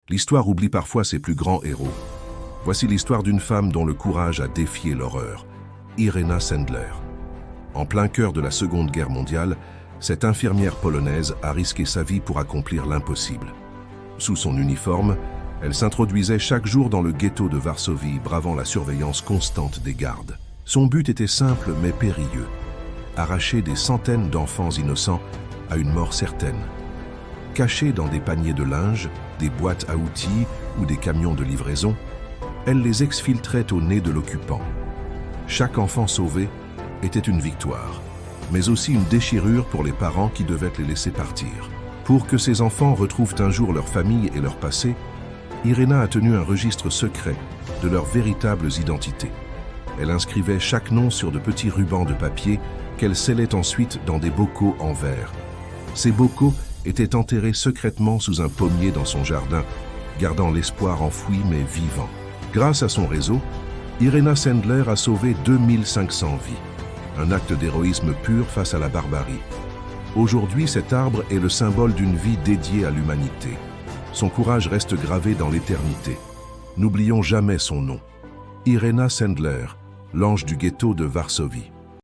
L'histoire oublie parfois ses plus grands héros. Voici l'histoire d'une femme dont le courage a défié l'horreur, Irena Sendler. En plein cœur de la Seconde Guerre mondiale, cette infirmière polonaise a risqué sa vie pour accomplir l'impossible. Sous son uniforme, elle s'introduisait chaque jour dans le ghetto de Varsovie, bravant la surveillance constante des gardes. Son but était simple mais périlleux: arracher des centaines d'enfants innocents à une mort certaine. Cachés dans des paniers de linge, des boîtes à outils ou des camions de livraison, elle les exfiltrait au nez de l'occupant. Chaque enfant sauvé était une victoire, mais aussi une déchirure pour les parents qui devaient les laisser partir. Pour que ces enfants retrouvent un jour leur famille et leur passé, Irena a tenu un registre secret de leurs véritables identités. Elle inscrivait chaque nom sur de petits rubans de papier qu'elle scellait ensuite dans des bocaux en verre. Ces bocaux étaient enterrés secrètement sous un pommier dans son jardin, gardant l'espoir enfoui mais vivant. Grâce à son réseau, Irena Sendler a sauvé 2500 vies. Un acte d'héroïsme pur face à la barbarie. Aujourd'hui, cet arbre est le symbole d'une vie dédiée à l'humanité. Son courage reste gravé dans l'éternité. N'oublions jamais son nom. Irena Sendler, l'ange du ghetto de Varsovie.